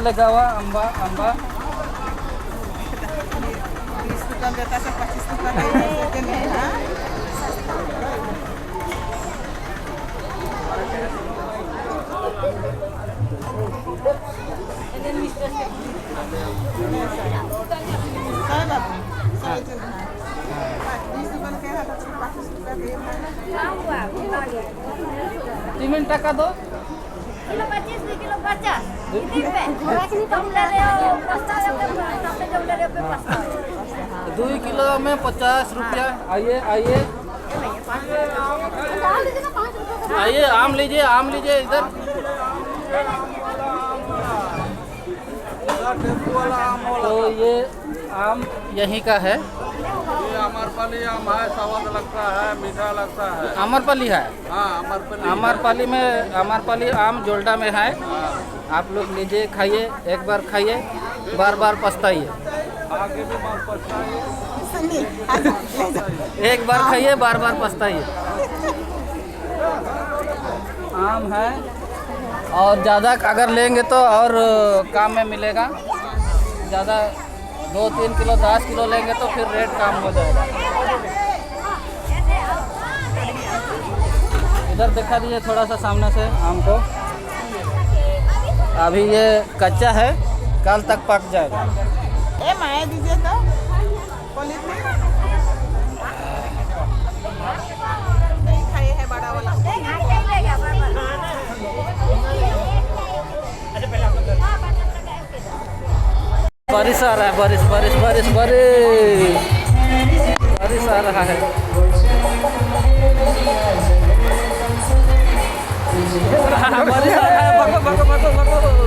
लगा हुआ आंबा आंबा 20 रुपया देता से 25 रुपया देते नहीं है। सीमेंट टका दो किलो 25 किलो 50 कितने पे कम ले रहे हो पस्ता ले जब ले रहे हो पस्ता 2 किलो में 50 रुपया। आइए आइए आइए आम लीजिए इधर। तो ये आम यहीं का है। ये अमरपाली आम है, स्वाद लगता है, मीठा लगता है। अमरपाली है। हाँ अमरपाली। अमरपाली आम जोल्डा में है। आप लोग लीजिए, खाइए, एक बार खाइए, बार बार पछताइए। आगे भी बार पछताइए। एक बार खाइए, बार बार पछताइए। आम है और ज़्यादा अगर लेंगे तो और काम में मिलेगा। ज़्यादा 2-3 किलो 10 किलो लेंगे तो फिर रेट कम हो जाएगा। इधर दिखा दीजिए थोड़ा सा सामने से आम को। अभी ये कच्चा है, कल तक पक जाएगा। ए माया दीजिए तो पॉलीथिन नहीं खाए है बड़ा वाला। बारिश आ रहा है, बारिश बारिश बारिश बारिश बारिश आ रहा है। बारिश आ रहा है, भगो भगो भगो भगो।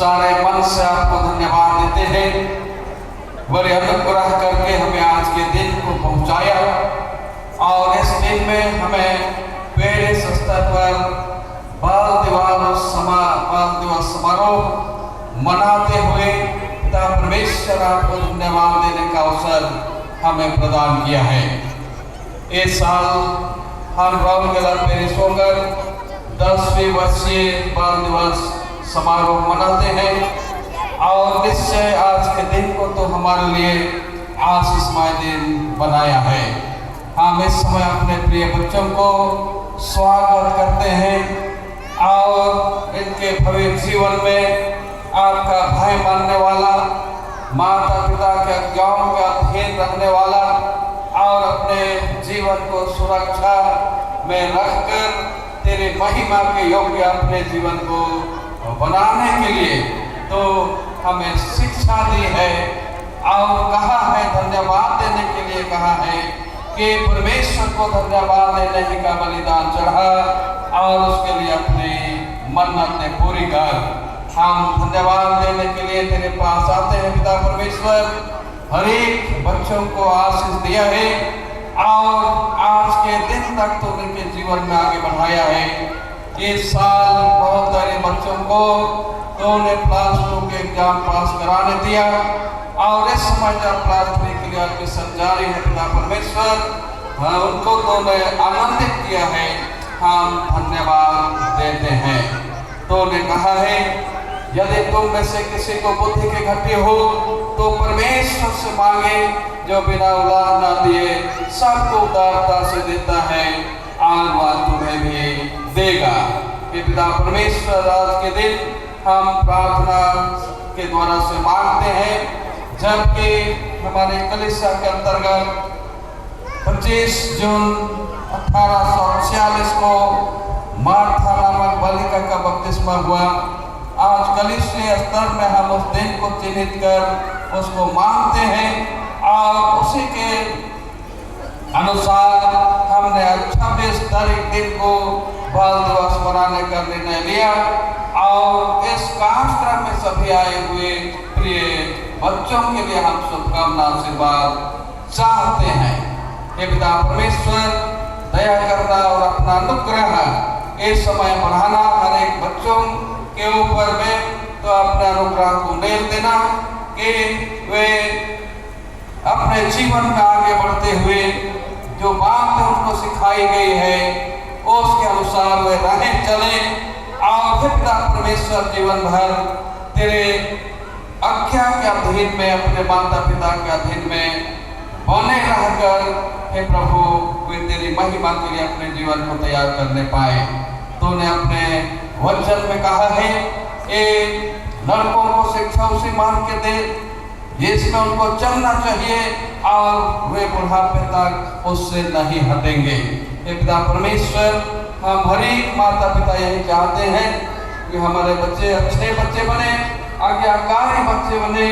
सारे मन से आपको धन्यवाद देते हैं। बड़े अनुग्रह करके हमें आज के दिन को पहुंचाया और इस दिन में हमें पेड़ स्तर पर बाल दिवस समारोह मनाते हुए पिता परमेश्वर आपको धन्यवाद देने का अवसर हमें प्रदान किया है। इस साल हम राउरकेला पेरिस होकर 10वीं वर्षीय बाल दिवस समारोह मनाते हैं और निश्चय आज के दिन को तो हमारे लिए आशीषमय दिन बनाया है। हम इस समय अपने प्रिय बच्चों को स्वागत करते हैं और इनके भविष्य जीवन में आपका भय मानने वाला, माता पिता के आज्ञाओं का अधीन रहने वाला और अपने जीवन को सुरक्षा में रखकर तेरे महिमा के योग्य अपने जीवन को बनाने के लिए तो हमें शिक्षा दी है और कहा है, धन्यवाद देने के लिए कहा है कि परमेश्वर को धन्यवाद देने का बलिदान चढ़ा और उसके लिए अपनी मन्नतें पूरी कर। हम धन्यवाद देने के लिए तेरे पास आते हैं पिता परमेश्वर। हर एक बच्चों को आशीष दिया है और आज के दिन तक तो उनके जीवन में आगे बढ़ाया है। इस साल बहुत सारे बच्चों को तो उन्हें +2 के एग्जाम पास कराने दिया और इस समय जब +3 के लिए एडमिशन जारी है पिता परमेश्वर उनको तो उन्हें आनंदित किया है। हम धन्यवाद देते हैं। तो उन्हें कहा है यदि तुम में से किसी को बुद्धि की घटी हो तो परमेश्वर से मांगे जो बिना उधार न दिए सबको उदारता से देता है और वह तुम्हें भी देगा। कि पिता परमेश्वर आज के दिन हम प्रार्थना के द्वारा से मांगते हैं, जबकि हमारे कलीसिया के अंतर्गत 25 जून 1846 को मार्था नामक बालिका का बपतिस्मा हुआ। आज कलीसिया स्तर में हम उस दिन को चिन्हित कर उसको मानते हैं और उसी के अनुसार हमने 26 तारीख दिन को बाल दिवस मनाने का निर्णय लिया और इस कार्यक्रम में सभी आए हुए प्रिय बच्चों के लिए हम शुभकामना आशीर्वाद चाहते हैं। हे पिता परमेश्वर दया करना और अपना अनुग्रह इस समय बढ़ाना हर एक बच्चों के ऊपर में तो अपने अनुग्रह को मेल देना कि वे अपने जीवन में आगे बढ़ते हुए जो बात उनको सिखाई गई है उसके अनुसार वे रहें चले और पिता परमेश्वर जीवन भर तेरे आज्ञा के अधीन में अपने माता पिता के अधीन में बने रहकर हे प्रभु वे तेरी महिमा के लिए अपने जीवन को तैयार करने पाए। तूने अपने वचन में कहा है कि लड़कों को शिक्षा उसी मार्ग के दे जिसमें उनको चलना चाहिए और वे बुढ़ापे तक उससे नहीं हटेंगे। हे पिता परमेश्वर हम हर एक माता पिता यही चाहते हैं कि हमारे बच्चे अच्छे बच्चे बने, आज्ञाकारी बच्चे बने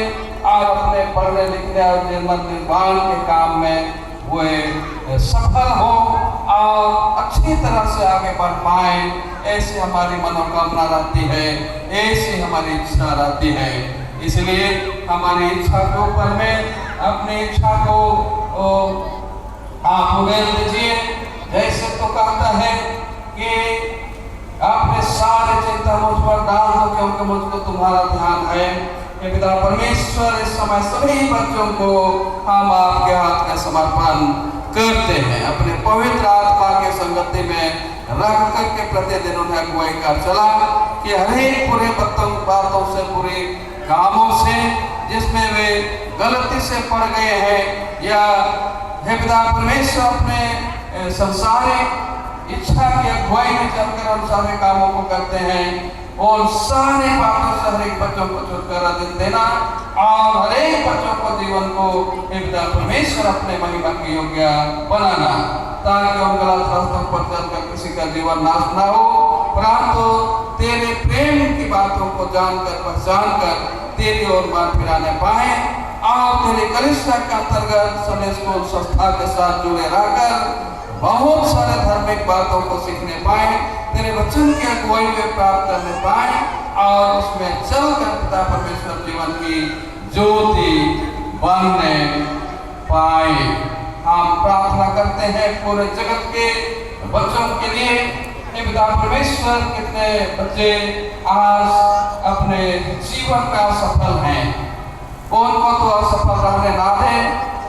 और अपने पढ़ने लिखने और जीवन निर्माण के काम में वे सफल हो और अच्छी तरह से आगे बढ़ पाए। ऐसी हमारी मनोकामना रहती है, ऐसी हमारी इच्छा रहती है। इसलिए हमारी इच्छा के ऊपर में अपनी इच्छा को आप उड़ेल दीजिए। जैसे तो कहता है कि आपने सारे चिंता मुझ पर डाल दो क्योंकि मुझको तुम्हारा ध्यान है। हे पिता परमेश्वर इस समय सभी बच्चों को हम आपके हाथ में समर्पण करते हैं। अपने पवित्र आत्मा के संगति में रख करके प्रतिदिन उन्हें अगुवाई कर चला कि हर एक बुरे बातों से बुरे कामों से जिसमें वे गलती से पड़ गए हैं या हे पिता परमेश्वर अपने संसारिक इच्छा की अगुवाई में चलकर उन सारे कामों को करते हैं और सारे बातों से हर एक बच्चों को छुटकारा देना और हर एक बच्चों को जीवन को हे पिता परमेश्वर अपने महिमा की योग्य बनाना ताकि उन गलत रास्तों पर चलकर किसी का जीवन नाश ना हो, परंतु तेरे प्रेम की बातों को जानकर पहचान कर तेरी ओर बात फिराने पाए और तेरे कलीसिया के अंतर्गत संडे स्कूल संस्था के साथ जुड़े रहकर बहुत सारे धार्मिक बातों को सीखने पाए, तेरे वचन की अगुवाई में प्राप्त करने पाए और उसमें चलकर की ज्योति बनने पाए। हम प्रार्थना करते हैं पूरे जगत के बच्चों के लिए। हे पिता परमेश्वर, कितने बच्चे आज अपने जीवन में असफल हैं, उनको तो असफल रहने ना दे,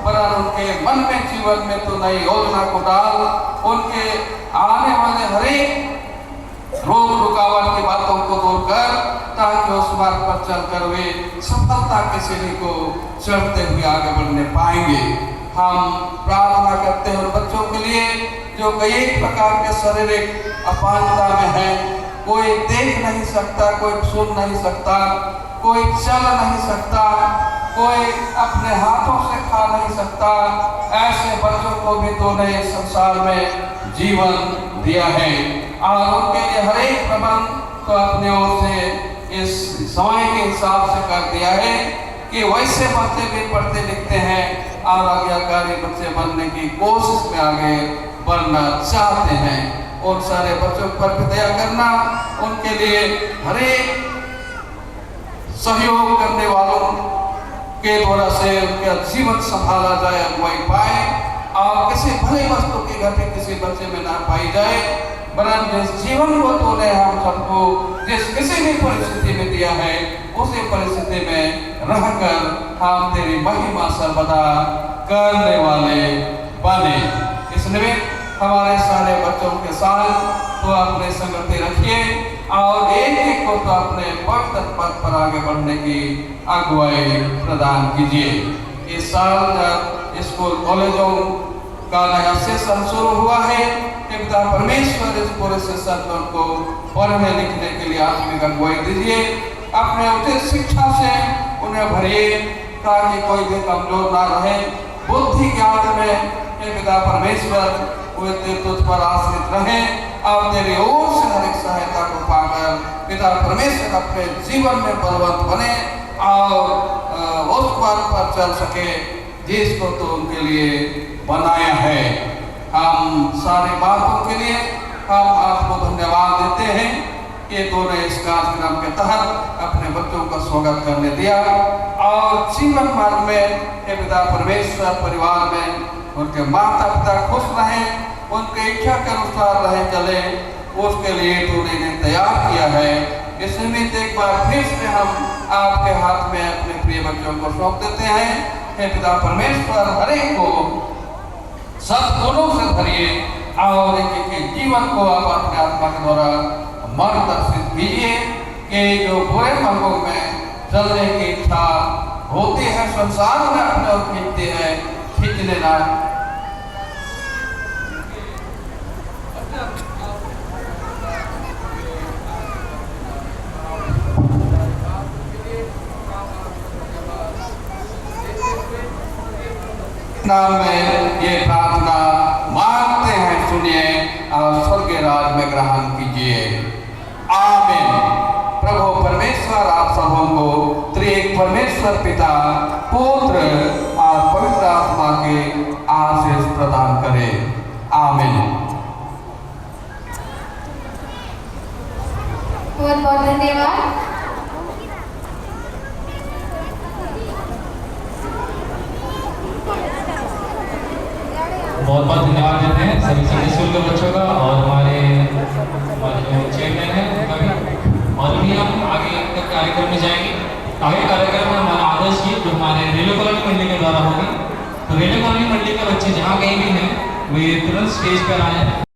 वरन उनके मन में जीवन में तो नई योजना को डाल, उनके आने वाले हरेक रोग रुकावट की बातों को दूर कर, ताकि उस मार्ग पर चलकर वे सफलता के सीढ़ी को चढ़ते हुए आगे बढ़ने पाएंगे। हम प्रार्थना करते हैं उन बच्चों के लिए जो कई प्रकार के शारीरिक अपांगता में है, कोई देख नहीं सकता, कोई सुन नहीं सकता, कोई चल नहीं सकता, कोई अपने हाथों से खा नहीं सकता। ऐसे बच्चों को भी तूने इस संसार में जीवन दिया है और उनके लिए हरेक प्रबंध तो अपने ओर से इस समय के हिसाब से कर दिया है कि वैसे बच्चे भी पढ़ते लिखते हैं और आज्ञाकारी बच्चे बनने की कोशिश में आगे बढ़ना चाहते हैं। उन सारे बच्चों पर भी दया करना, उनके लिए हरेक सहयोग करने वालों के द्वारा से उनका जीवन संभाला जाए, अगुवाई पाए और किसी भले वस्तु की घटी किसी बच्चे में ना पाई जाए, वरन जिस जीवन को तूने हम सबको जिस किसी भी परिस्थिति में दिया है, उसी परिस्थिति में रहकर हम तेरी महिमा सर्वदा करने वाले बने। इस निमित्त हमारे सारे बच्चों के साथ तो अपने संगति रखिए और एक एक को तो अपने पद पर आगे बढ़ने की अगुवाई प्रदान कीजिए। इस साल जब स्कूल कॉलेजों का नया सेशन शुरू हुआ है, पिता परमेश्वर इस पूरे सेशन को पढ़ने लिखने के लिए आत्मिक अगुवाई दीजिए। अपने उचित शिक्षा से उन्हें भरिए ताकि कोई भी कमजोर ना रहे। बुद्धि ज्ञान में पिता परमेश्वर वे तुझ पर आश्रित रहे और तेरी ओर से हर एक सहायता को पाकर पिता परमेश्वर अपने जीवन में बलवंत बने और उस पथ पर चल सके जिसको तो उनके लिए बनाया है। हम सारी बातों के लिए हम आपको धन्यवाद देते हैं कि तूने इस कार्यक्रम के तहत अपने बच्चों का स्वागत करने दिया और जीवन मार्ग में पिता परमेश्वर परिवार में उनके माता पिता खुश रहें, उनके इच्छा के अनुसार रहे चले, उसके लिए तूने इन्हें तैयार किया है। इस निमित्त एक बार फिर से हम आपके हाथ में अपने प्रिय बच्चों को सौंप देते हैं। हे पिता परमेश्वर, हर एक को सद्गुणों से भरिए और एक जीवन को आप अपने आत्मा के द्वारा मार्गदर्शित कीजिए कि जो बुरे मार्गों में चलने की इच्छा होती है, संसार में अपने और खींचते हैं, खींचने ना। नाम में ये प्रार्थना मांगते हैं, सुनिए और स्वर्गीय राज में ग्रहण कीजिए। आमीन। प्रभु परमेश्वर आप सबों को त्रिएक परमेश्वर पिता, पुत्र और पवित्र आत्मा के आशीष प्रदान करे। आमीन। बहुत बहुत धन्यवाद। बहुत बहुत धन्यवाद देते हैं सभी संडे स्कूल के बच्चों का और हमारे जो चेयरमैन हैं उनका भी। और भी हम आगे तक कार्यक्रम में जाएंगे। आगे कार्यक्रम में हमारा आदर्श गीत जो हमारे रेलवे कॉलोनी मंडली के द्वारा होगी। तो रेलवे कॉलोनी मंडली के बच्चे जहाँ कहीं भी हैं वे तुरंत स्टेज पर आए।